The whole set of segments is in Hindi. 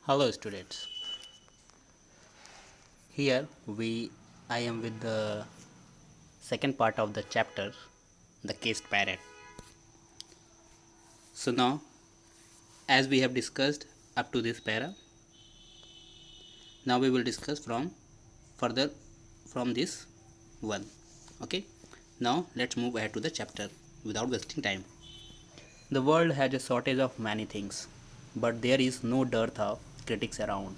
Hello students. Here I am with the second part of the chapter, the cased parrot. So now, as we have discussed up to this para, now we will discuss further from this one. Okay. Now let's move ahead to the chapter without wasting time. The world has a shortage of many things, but there is no dearth of critics around.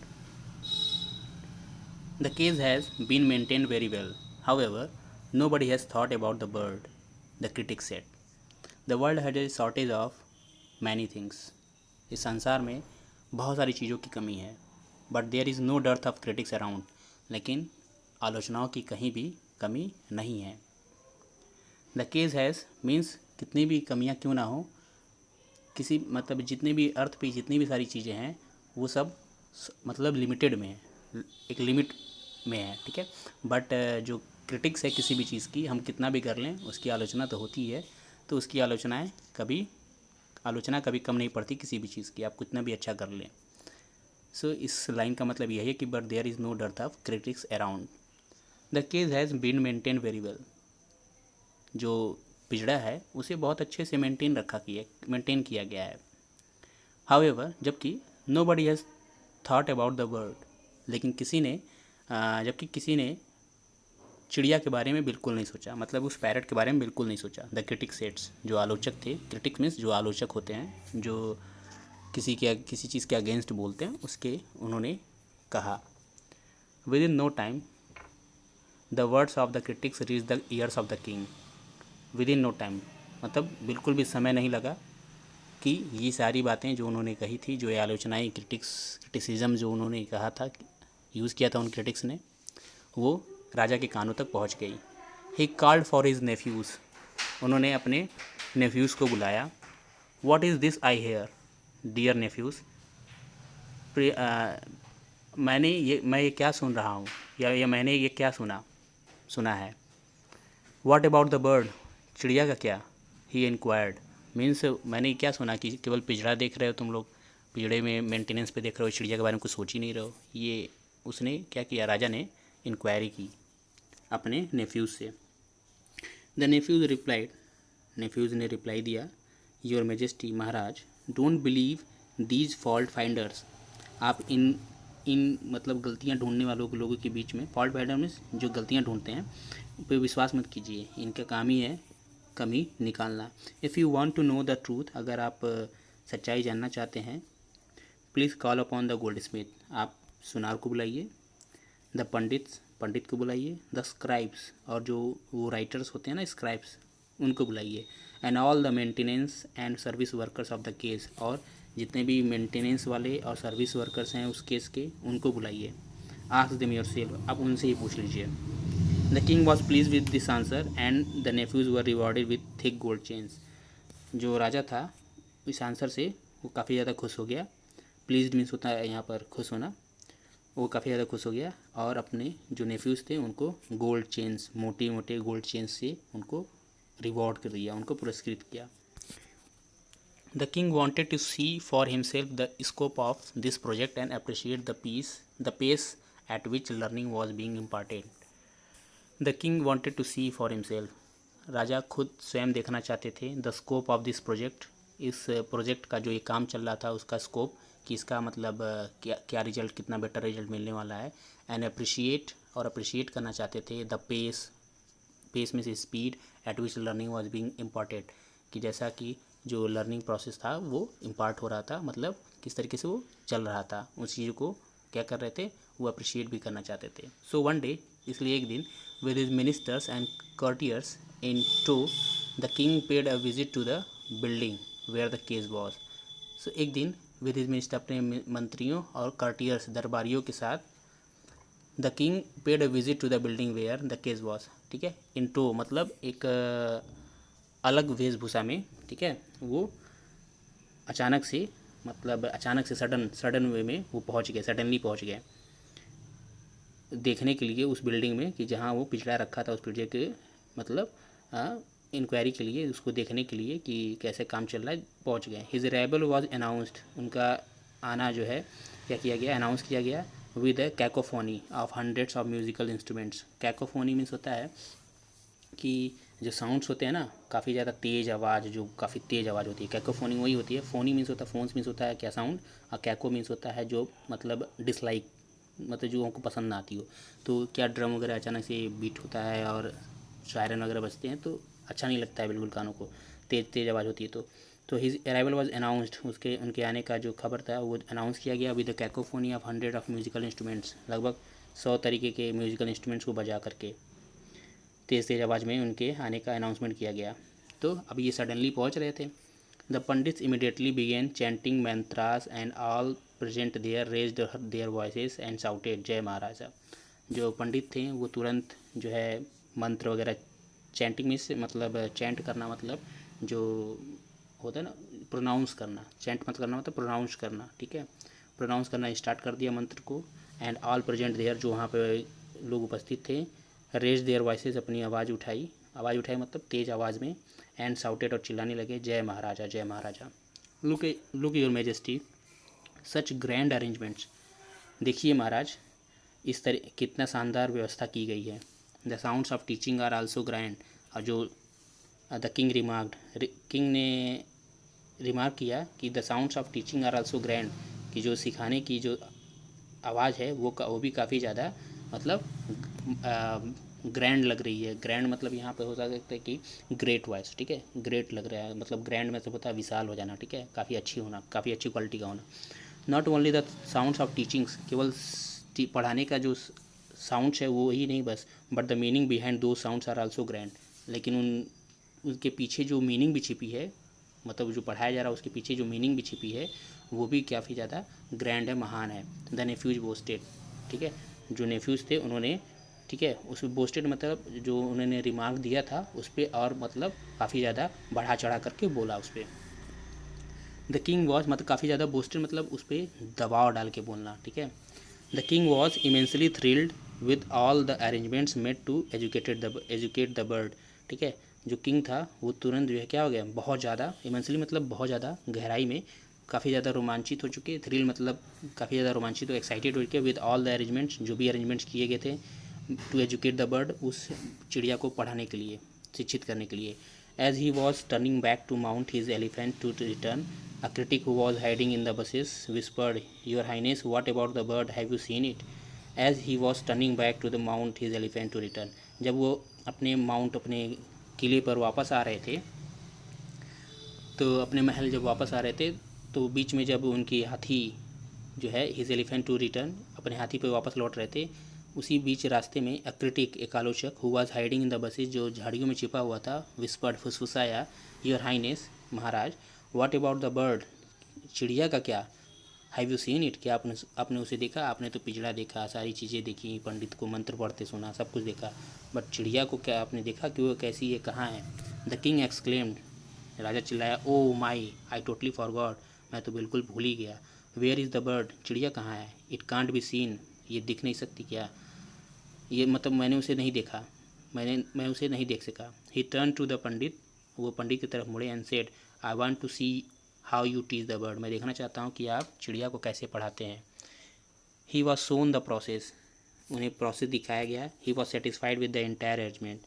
The cage has been maintained very well. However, nobody has thought about the bird, the critic said. The world has a shortage of many things. इस संसार में बहुत सारी चीज़ों की कमी है. But there is no dearth of critics around. लेकिन आलोचनाओं की कहीं भी कमी नहीं है. द केज हैज़ मीन्स कितनी भी कमियां क्यों ना हो, किसी मतलब जितने भी अर्थ पे जितनी भी सारी चीज़ें हैं वो सब मतलब लिमिटेड में है, एक लिमिट में है. ठीक है. बट जो क्रिटिक्स है किसी भी चीज़ की, हम कितना भी कर लें उसकी आलोचना तो होती है. तो उसकी आलोचना कभी कम नहीं पड़ती किसी भी चीज़ की, आप कितना भी अच्छा कर लें. सो इस लाइन का मतलब यही है कि but there is no dearth of critics around. The cage has been maintain very well. जो पिजड़ा है उसे बहुत अच्छे से मेंटेन किया गया है. हाउएवर, जबकि has thought about the bird. लेकिन जबकि किसी ने चिड़िया के बारे में बिल्कुल नहीं सोचा, मतलब उस पैरट के बारे में बिल्कुल नहीं सोचा. द क्रिटिक सेट्स, जो आलोचक थे. क्रिटिक मीन्स जो आलोचक होते हैं, जो किसी चीज़ के अगेंस्ट बोलते हैं, उसके उन्होंने कहा. Within no time the words of the critics reach the ears of the king. Within no time मतलब बिल्कुल भी समय नहीं लगा कि ये सारी बातें जो उन्होंने कही थी, जो ये आलोचनाएँ, क्रिटिसिज्म जो उन्होंने कहा था, यूज़ किया था उन क्रिटिक्स ने, वो राजा के कानों तक पहुंच गई. He called for his nephews. उन्होंने अपने नेफ्यूज़ को बुलाया. What is this I hear dear nephews. मैं ये क्या सुन रहा हूँ, या मैंने ये क्या सुना है. What about the bird. चिड़िया का क्या. ही इंक्वायर्ड मीन्स मैंने क्या सुना कि केवल पिजड़ा देख रहे हो तुम लोग, पिजड़े में मेंटेनेंस पे देख रहे हो, चिड़िया के बारे में कुछ सोच ही नहीं रहे हो. ये उसने क्या किया, राजा ने इंक्वायरी की अपने नेफ्यूज़ से. द नेफ्यूज़ ने रिप्लाई दिया, your majesty Maharaj, don't believe these fault finders. आप इन मतलब गलतियां ढूंढने वालों लोगों के बीच में, फॉल्ट फाइंडर मीन्स जो गलतियां ढूंढते हैं, पे विश्वास मत कीजिए. इनका काम ही है कमी निकालना. If you want to know the truth, अगर आप सच्चाई जानना चाहते हैं, please call upon the goldsmith. आप सुनार को बुलाइए. द पंडित को बुलाइए. द स्क्राइब्स, और जो वो राइटर्स होते हैं ना, स्क्राइब्स, उनको बुलाइए. And all the maintenance and service workers of the case, और जितने भी मेंटेनेंस वाले और सर्विस वर्कर्स हैं उस केस के, उनको बुलाइए. आस्क देम योरसेल्फ, आप उनसे ही पूछ लीजिए. The king was please with this answer and the nephews were rewarded with thick gold chains. जो राजा था इस आंसर से वो काफ़ी ज़्यादा खुश हो गया. प्लीज़ मीन्स होता है यहाँ पर खुश होना. वो काफ़ी ज़्यादा खुश हो गया और अपने जो नेफ्यूज़ थे उनको गोल्ड चेन्स, मोटे मोटे गोल्ड चेन्स से उनको रिवॉर्ड कर दिया, उनको पुरस्कृत किया. The king wanted to see for himself the scope of this project and appreciate the pace at which learning was being imparted. The king wanted to see for himself. राजा खुद स्वयं देखना चाहते थे. The scope of this project, इस प्रोजेक्ट का जो ये काम चल रहा था उसका स्कोप, कि इसका मतलब क्या रिजल्ट, कितना बेटर रिजल्ट मिलने वाला है. एंड अप्रिशिएट करना चाहते थे द पेस में से speed at which learning was being imparted, कि जैसा कि जो लर्निंग प्रोसेस था वो इम्पार्ट हो रहा था, मतलब किस तरीके से वो चल रहा था, उस चीज़ को क्या कर रहे थे, वो अप्रिशिएट भी करना चाहते थे. सो वन डे, इसलिए एक दिन, with his ministers and courtiers in tow, the king paid a visit to the building where the case was. So एक दिन विद हिज मिनिस्टर, अपने मंत्रियों और कर्टियर्स, दरबारियों के साथ, the king paid a visit to the building where the case was. ठीक है. इन टो मतलब एक अलग वेशभूषा में. ठीक है. वो अचानक से सडन वे में वो सडनली पहुंच गए देखने के लिए उस बिल्डिंग में, कि जहाँ वो पिछड़ा रखा था, उस पिछड़े के मतलब इंक्वायरी के लिए, उसको देखने के लिए कि कैसे काम चल रहा है, पहुँच गए. His arrival was announced. उनका आना जो है क्या किया गया, अनाउंस किया गया with a cacophony of hundreds of musical instruments. Cacophony means होता है कि जो साउंड्स होते हैं ना, काफ़ी ज़्यादा तेज़ आवाज़, जो काफ़ी तेज़ आवाज़ होती है, कैकोफोनी वही होती है। फोनी मीन्स होता है, फोन्स मीन्स होता है क्या, साउंड, और कैको मीन्स होता है जो मतलब डिसलाइक, मतलब जो उनको पसंद ना आती हो। तो क्या ड्रम वगैरह अचानक से बीट होता है और सायरन वगैरह बजते हैं तो अच्छा नहीं लगता है बिल्कुल कानों को, तेज़ तेज़ आवाज़ होती है तो हिज अराइवल वाज अनाउंस्ड, उसके उनके आने का जो खबर था वो अनाउंस किया गया with the cacophony of hundred of musical instruments, लगभग 100 तरीके के म्यूजिकल इंस्ट्रूमेंट्स को बजा करके तेज़ तेज़ आवाज़ में उनके आने का अनाउंसमेंट किया गया। तो अब ये सडनली पहुंच रहे थे। The pandits immediately began chanting mantras and all present there raised their voices and shouted जय महाराजा। जो पंडित थे वो तुरंत जो है मंत्र वगैरह, चैंटिंग मीन्स मतलब चैंट करना, मतलब जो होता है ना प्रोनाउंस करना, चैंट मत करना मतलब प्रोनाउंस करना, ठीक है, प्रोनाउंस करना स्टार्ट कर दिया मंत्र को। एंड ऑल प्रेजेंट देयर, जो वहाँ पे लोग उपस्थित थे, रेज देयर वॉइसेस, अपनी आवाज़ उठाई मतलब तेज़ आवाज़ में, एंड साउटेड, और चिल्लाने लगे जय महाराजा जय महाराजा। Look your majesty such grand arrangements, देखिए महाराज इस तरह कितना शानदार व्यवस्था की गई है। The sounds of teaching are also grand, और जो द किंग रिमार्क्ड, किंग ने रिमार्क किया कि the sounds of teaching are also grand, कि जो सिखाने की जो आवाज़ है वो भी काफ़ी ज़्यादा मतलब ग्रैंड लग रही है। ग्रैंड मतलब यहाँ पे हो सकता है कि ग्रेट वॉइस, ठीक है, ग्रेट लग रहा है, मतलब ग्रैंड में से होता है विशाल हो जाना, ठीक है, काफ़ी अच्छी होना, काफ़ी अच्छी क्वालिटी का होना। Not only the sounds of teachings, केवल पढ़ाने का जो साउंड्स है वो ही नहीं बस, बट द मीनिंग बिहाइंड दो साउंड्स आर आल्सो ग्रैंड, लेकिन उनके पीछे जो मीनिंग भी छिपी है, मतलब जो पढ़ाया जा रहा है उसके पीछे जो मीनिंग भी छिपी है वो भी काफ़ी ज़्यादा ग्रैंड है, महान है। द नेफ्यूज बोस्टेड, ठीक है, जो नेफ्यूज थे उन्होंने, ठीक है, उसमें बोस्टेड मतलब जो उन्होंने रिमार्क दिया था उस पर और मतलब काफ़ी ज़्यादा बढ़ा चढ़ा करके बोला उस पर। द किंग वॉज मतलब काफ़ी ज़्यादा बोस्टेड मतलब उस पर दबाव डाल के बोलना, ठीक है। The king was immensely thrilled with all the arrangements made to educate the bird, ठीक है, जो किंग था वो तुरंत जो है क्या हो गया, बहुत ज़्यादा, इमेंसली मतलब बहुत ज़्यादा गहराई में, काफ़ी ज़्यादा रोमांचित हो चुके, थ्रिल मतलब काफ़ी ज़्यादा रोमांचित, एक्साइटेड हो चुके विद ऑल द अरेंजमेंट्स, जो भी अरेंजमेंट्स किए गए थे टू एजुकेट द बर्ड, उस चिड़िया को पढ़ाने के लिए, शिक्षित करने के लिए। As he was turning back to mount his elephant to return, a critic who was hiding in the bushes whispered, "Your Highness, what about the bird? Have you seen it?" As he was turning back to the mount his elephant to return, जब वो अपने माउंट, अपने किले पर वापस आ रहे थे, तो अपने महल जब वापस आ रहे थे तो बीच में जब उनकी हाथी जो है हिज एलिफेंट टू रिटर्न, अपने हाथी पर वापस लौट रहे थे, उसी बीच रास्ते में अ क्रिटिक, एक आलोचक, who was hiding in the bushes, जो झाड़ियों में छिपा हुआ था, विस्पर्ड, फुसफुसाया, योर हाइनेस महाराज, व्हाट अबाउट द बर्ड, चिड़िया का क्या, हैव यू सीन इट, क्या आपने उसे देखा, आपने तो पिंजड़ा देखा, सारी चीज़ें देखी, पंडित को मंत्र पढ़ते सुना, सब कुछ देखा, बट चिड़िया को क्या आपने देखा कि वो कैसी है, कहाँ है। द किंग एक्सक्लेम्ड, राजा चिल्लाया, ओ माई, आई टोटली फॉरगॉट, मैं तो बिल्कुल भूल ही गया। वेयर इज़ द बर्ड, चिड़िया कहाँ है। इट कांट बी सीन, ये दिख नहीं सकती क्या, ये मतलब मैंने उसे नहीं देखा, मैं उसे नहीं देख सका। He turn to the pandit, वो पंडित की तरफ मुड़े, and said, I want to see how you teach the bird, मैं देखना चाहता हूँ कि आप चिड़िया को कैसे पढ़ाते हैं। He was shown the process, उन्हें प्रोसेस दिखाया गया। He was satisfied with the entire arrangement,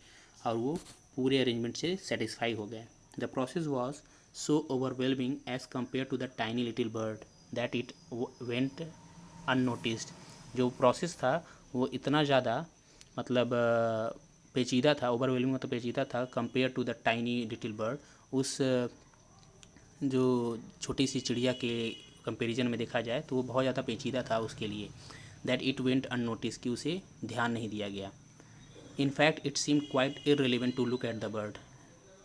और वो पूरे अरेंजमेंट से सेटिस्फाई हो गए। The process was so overwhelming as compare to the tiny little bird that it went unnoticed, जो प्रोसेस था वो इतना ज़्यादा मतलब पेचीदा था, ओवरवेलमिंग मतलब पेचीदा था, compare to the tiny little bird, उस जो छोटी सी चिड़िया के कंपैरिजन में देखा जाए तो वो बहुत ज़्यादा पेचीदा था उसके लिए। दैट इट वेंट अननोटिस, कि उसे ध्यान नहीं दिया गया। In fact it seemed quite irrelevant to look at the bird,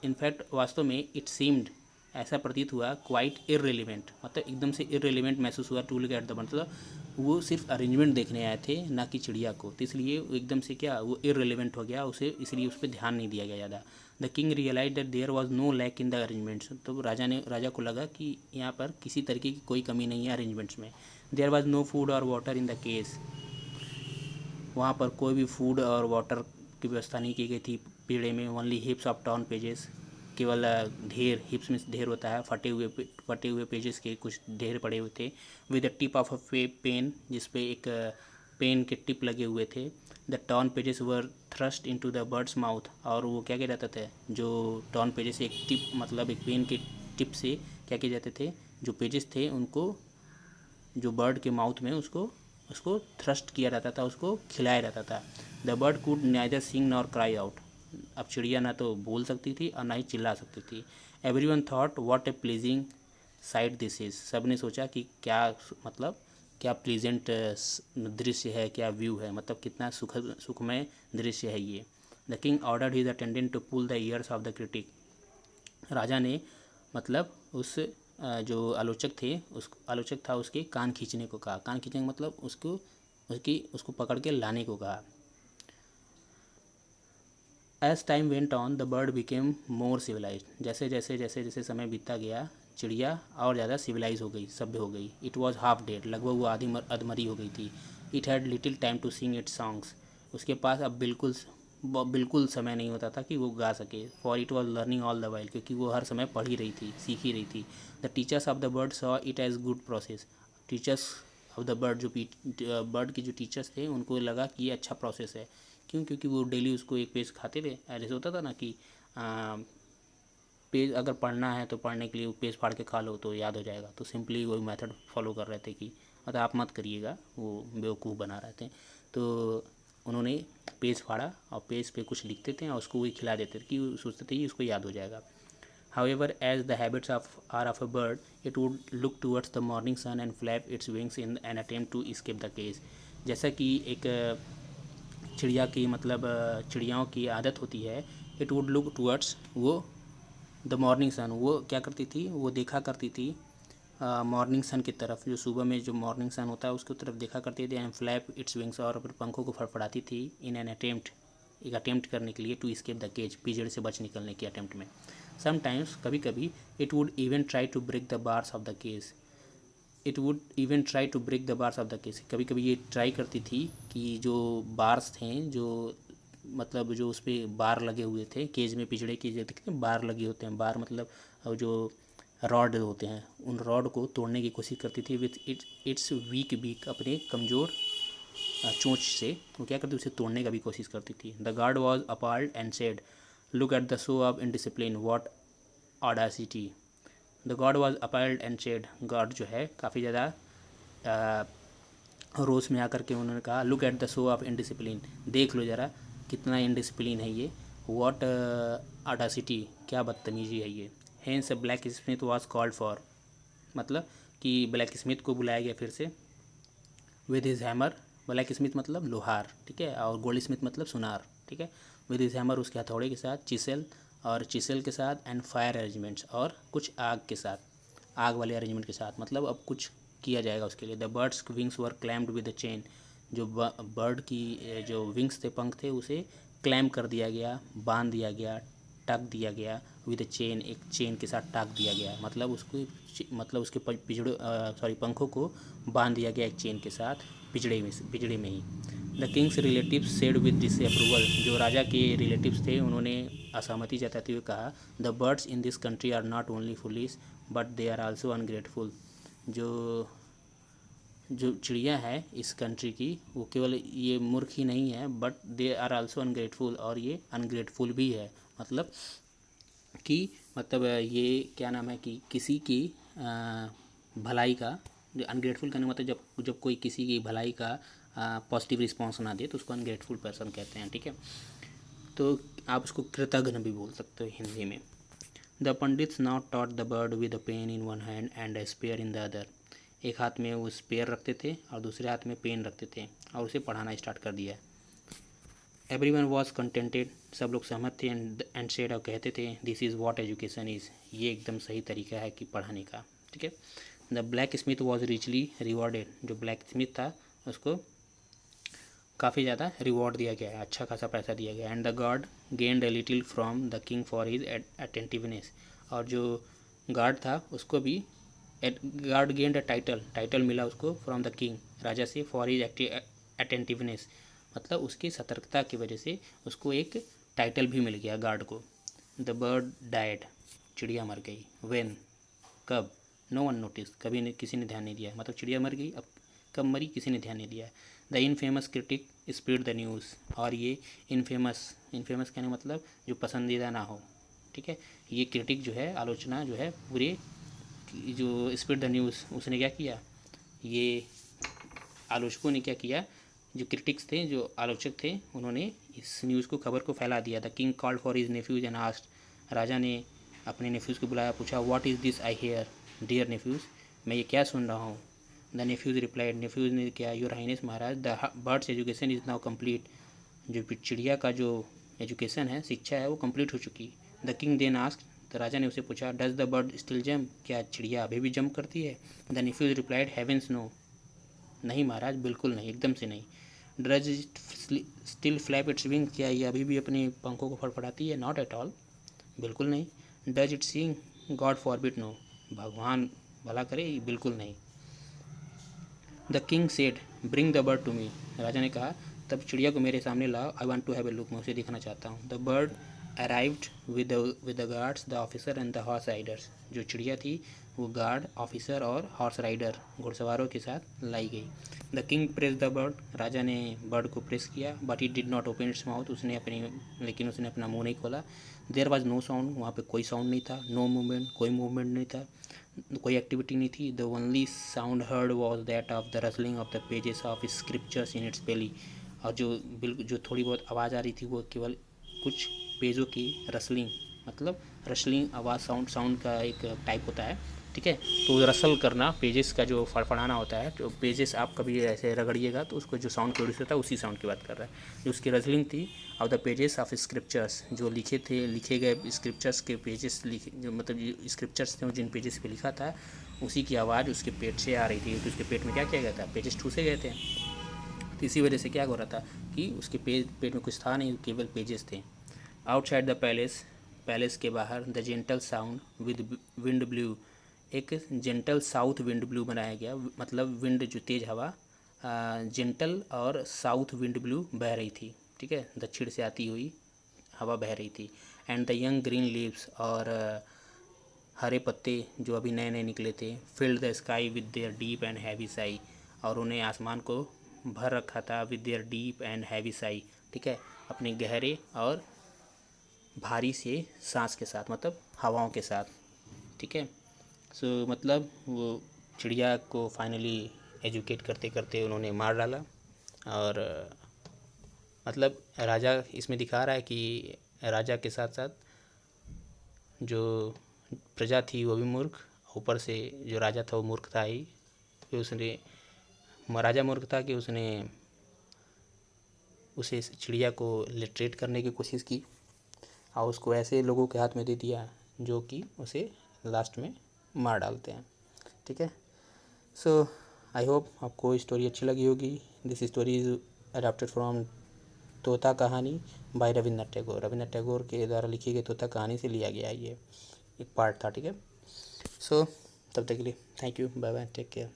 in fact वास्तव में इट सीम्ड, ऐसा प्रतीत हुआ, क्वाइट इररिलेवेंट मतलब एकदम से इररिलेवेंट महसूस हुआ, to look at the bird मतलब वो सिर्फ अरेंजमेंट देखने आए थे ना कि चिड़िया को, तो इसलिए एकदम से क्या वो इररिलेवेंट हो गया, उसे इसलिए उस पर ध्यान नहीं दिया गया ज़्यादा। The king realize that there was no lack in the arrangements, तो राजा को लगा कि यहाँ पर किसी तरीके की कोई कमी नहीं है अरेंजमेंट्स में। देयर वाज नो फूड और वाटर इन द केस, वहाँ पर कोई भी फूड और वाटर की व्यवस्था नहीं की गई थी पेड़े में। ओनली हिप्स ऑफ टॉर्न पेजेस, केवल ढेर, हिप्स में ढेर होता है, फटे हुए पेजेस के कुछ ढेर पड़े हुए थे। With the tip of a pen, जिस पे एक पेन के टिप लगे हुए थे। The torn pages were thrust into the bird's mouth, और वो क्या किया जाता था, जो टॉर्न पेजेस एक टिप मतलब एक पेन के टिप से क्या किए जाते थे, जो पेजेस थे उनको जो बर्ड के माउथ में उसको उसको थ्रस्ट किया जाता था, उसको खिलाया जाता था। The bird could neither sing nor cry out, अब चिड़िया ना तो बोल सकती थी और ना ही चिल्ला सकती थी। Everyone thought what a pleasing sight this is, सब ने सोचा कि क्या मतलब क्या प्लीजेंट दृश्य है, क्या व्यू है, मतलब कितना सुखमय दृश्य है ये। The king ordered his attendant to pull the ears of the critic, राजा ने मतलब उस जो आलोचक थे, उस आलोचक था उसके कान खींचने को कहा। कान खींचने का मतलब उसको पकड़ के लाने को कहा। As time went on the bird became more civilize, जैसे समय बीतता गया चिड़िया और ज़्यादा सिविलाइज हो गई, सभ्य हो गई। इट वॉज हाफ डेड, लगभग वो आधी अधमरी हो गई थी। It had little time to sing its songs, उसके पास अब बिल्कुल समय नहीं होता था कि वो गा सके। For it was learning all the while, क्योंकि वो हर समय पढ़ ही रही थी, सीख ही रही थी। The teachers of the bird saw it as good process, teachers of the bird, जो बर्ड के जो टीचर्स थे उनको लगा कि ये अच्छा प्रोसेस है। क्यों? क्योंकि वो डेली उसको एक पेज खाते थे। जैसे होता था ना कि पेज अगर पढ़ना है तो पढ़ने के लिए पेज फाड़ के खा लो तो याद हो जाएगा, तो सिंपली वही मेथड फॉलो कर रहे थे कि मतलब आप मत करिएगा, वो बेवकूफ़ बना रहे थे। तो उन्होंने पेज फाड़ा और पेज पे कुछ लिखते थे और उसको वही खिला देते थे कि सोचते थे कि उसको याद हो जाएगा। However, as the habits are of a bird, it would look towards the morning sun and flap its wings in an attempt to escape the cage. जैसा कि एक चिड़िया की मतलब चिड़ियाओं की आदत होती है, इट वुड लुक टूवर्ड्स वो द मॉर्निंग सन, वो क्या करती थी, वो देखा करती थी मॉर्निंग सन की तरफ, जो सुबह में जो मॉर्निंग सन होता है उसकी तरफ देखा करती थी। एंड फ्लैप इट्स विंग्स, और अपने पंखों को फड़फड़ाती थी। इन एन अटेम्प्ट, एक अटेम्प्ट करने के लिए, टू स्केप द केज, पिजड़े से बच निकलने के अटेम्प्ट में। समटाइम्स, कभी कभी, it would even try to break the bars of the cage, it would even try to break the bars of the cage, कभी कभी ये ट्राई करती थी कि जो बार्स थे, जो मतलब जो उस पर बार लगे हुए थे केज में, पिजड़े की जो देखते हैं बार लगे होते हैं, बार मतलब जो रॉड होते हैं, उन रॉड को तोड़ने की कोशिश करती थी विथ इट्स वीक बीक, अपने कमज़ोर चोंच से वो क्या करती थी, उसे तोड़ने का भी कोशिश करती थी। The guard was appalled and said, look at the show of indiscipline, what audacity. The guard was appalled and said, guard जो है काफ़ी ज़्यादा रोष में आकर के उन्होंने कहा, look at the show of indiscipline, देख लो ज़रा कितना इनडिसिप्लिन है ये। वॉट ऑडासिटी, क्या बदतमीजी है ये। Hence black Smith was called for, मतलब कि ब्लैक स्मिथ को बुलाया गया फिर से। With his hammer, black Smith मतलब लोहार, ठीक है, और गोल्ड स्मिथ मतलब सुनार, ठीक है। विद हिज हैमर, उसके हथौड़े के साथ, चिसेल, और चिसेल के साथ, एंड फायर अरेंजमेंट्स, और कुछ आग के साथ, आग वाले अरेंजमेंट के साथ, मतलब अब कुछ किया जाएगा उसके लिए। The birds wings were claimed with the chain, जो बर्ड की जो विंग्स थे, पंख थे, उसे क्लैम कर दिया गया, बांध दिया गया, टाक दिया गया। विद चेन, एक चेन के साथ टाक दिया गया, मतलब उसके पंखों को बांध दिया गया एक चेन के साथ, पिजड़े में ही। The king's relatives said with disapproval, जो राजा के रिलेटिव्स थे उन्होंने असहमति जताते हुए कहा, the birds in this country are not only foolish but they are also ungrateful, जो चिड़िया है इस कंट्री की, वो केवल ये मूर्ख ही नहीं है, but they are also ungrateful, और ये अनग्रेटफुल भी है। मतलब कि ये क्या नाम है कि किसी की भलाई का, अनग्रेटफुल करने मतलब जब कोई किसी की भलाई का पॉजिटिव रिस्पॉन्स ना दे तो उसको अनग्रेटफुल पर्सन कहते हैं, ठीक है। तो आप उसको कृतघ्न भी बोल सकते हो हिंदी में। The pandits now taught the bird with a pen in one hand and a spear in the other, एक हाथ में वो स्पेयर रखते थे और दूसरे हाथ में पेन रखते थे और उसे पढ़ाना स्टार्ट कर दिया। एवरीवन वॉज कंटेंटेड, सब लोग सहमत थे। एंड सेड, और कहते थे, this is what education is, ये एकदम सही तरीका है कि पढ़ाने का, ठीक है। The black Smith was richly rewarded, जो ब्लैक स्मिथ था उसको काफ़ी ज़्यादा रिवॉर्ड दिया गया है, अच्छा खासा पैसा दिया गया। And the guard gained a little from the king for his attentiveness, और जो गार्ड था उसको भी गार्ड गेंड अ टाइटल मिला उसको फ्रॉम द किंग, राजा से, फॉर हिज अटेंटिवनेस, मतलब उसकी सतर्कता की वजह से उसको एक टाइटल भी मिल गया गार्ड को। द बर्ड डाइड, चिड़िया मर गई। व्हेन, कब। नो वन नोटिस, कभी ने किसी ने ध्यान नहीं दिया, मतलब चिड़िया मर गई, अब कब मरी किसी ने ध्यान नहीं दिया। The infamous critic spread the news, और ये इनफेमस, इनफेमस कहने मतलब जो पसंदीदा ना हो, ठीक है। ये क्रिटिक जो है, आलोचना जो है पूरे जो स्प्रेड द न्यूज़, उसने क्या किया, ये आलोचकों ने क्या किया, जो क्रिटिक्स थे, जो आलोचक थे, उन्होंने इस न्यूज़ को, खबर को फैला दिया। The king called for his nephews and asked, राजा ने अपने नेफ्यूज़ को बुलाया, पूछा what is this I hear dear nephews, मैं ये क्या सुन रहा हूँ। द नेफ्यूज़ रिप्लाइड, नेफ्यूज़ ने क्या, योर हाइनेस महाराज, the bird's education is now complete, जो चिड़िया का जो एजुकेशन है, शिक्षा है, वो कंप्लीट हो चुकी। द किंग देन आस्क्ड, तो राजा ने उसे पूछा, does the bird still jump, क्या चिड़िया अभी भी जंप करती है। The nephews replied, heavens no, नहीं महाराज, बिल्कुल नहीं, एकदम से नहीं। Does it still flap its wing, क्या ये अभी भी अपने पंखों को फड़फड़ाती है। नॉट एट ऑल, बिल्कुल नहीं। Does it sing, god forbid, no, भगवान भला करे, बिल्कुल नहीं। The king said, bring the bird to me, राजा ने कहा, तब चिड़िया को मेरे सामने लाओ, I want to have a look, मैं उसे देखना चाहता हूँ। The bird arrived with the guards, the officer and the horse riders, जो चिड़िया थी वो गार्ड, ऑफिसर और हॉर्स राइडर, घुड़सवारों के साथ लाई गई। The king press the bird, राजा ने बर्ड को प्रेस किया, but it did not open its mouth, लेकिन उसने अपना मुंह नहीं खोला। देयर वॉज नो साउंड, वहाँ पे कोई साउंड नहीं था। नो मूवमेंट, कोई मूवमेंट नहीं था, कोई एक्टिविटी नहीं थी। The only sound heard was that of the rustling of the pages of scriptures in its belly, और जो बिल्कुल जो थोड़ी बहुत आवाज़ आ रही थी वो केवल कुछ पेजों की रसलिंग, मतलब रसलिंग आवाज़, साउंड का एक टाइप होता है, ठीक है। तो रसल करना, पेजेस का जो फड़फड़ाना होता है, तो पेजेस आप कभी ऐसे रगड़िएगा तो उसको जो साउंड प्रोड्यूस होता है उसी साउंड की बात कर रहा है। जो उसकी रसलिंग थी of the pages of scriptures, जो लिखे गए स्क्रिप्चर्स के पेजेस, लिखे जो मतलब जो स्क्रिप्चर्स थे जिन पेजेस पे लिखा था, उसी की आवाज़ उसके पेट से आ रही थी। तो उसके पेट में क्या किया गया था, पेजेस ठूसे गए थे। तो इसी वजह से क्या हो रहा था कि उसके पेट में कुछ था नहीं, केवल पेजेस थे। आउटसाइड द पैलेस, पैलेस के बाहर, the gentle sound with wind blue, एक जेंटल साउथ विंड ब्लू बनाया गया, मतलब विंड जो तेज़ हवा, जेंटल और साउथ विंड ब्लू बह रही थी, ठीक है, दक्षिण से आती हुई हवा बह रही थी। And the young green leaves, और हरे पत्ते जो अभी नए नए निकले थे, filled the sky with their deep and heavy Sai, और उन्हें आसमान को भर रखा था with their deep and heavy Sai, ठीक है, अपने गहरे और भारी से सांस के साथ, मतलब हवाओं के साथ, ठीक है। सो मतलब वो चिड़िया को फाइनली एजुकेट करते करते उन्होंने मार डाला। और मतलब राजा इसमें दिखा रहा है कि राजा के साथ साथ जो प्रजा थी वो भी मूर्ख, ऊपर से जो राजा था वो मूर्ख था ही, कि उसने, राजा मूर्ख था कि उसने उसे चिड़िया को लिटरेट करने की कोशिश की और उसको ऐसे लोगों के हाथ में दे दिया जो कि उसे लास्ट में मार डालते हैं, ठीक है। सो आई होप आपको स्टोरी अच्छी लगी होगी। This story is adopted from तोता कहानी बाय रविन्द्रनाथ टैगोर, रविन्द्रनाथ टैगोर के द्वारा लिखी गई तोता कहानी से लिया गया ये एक पार्ट था, ठीक है। सो तब तक के लिए thank you, bye bye, take care.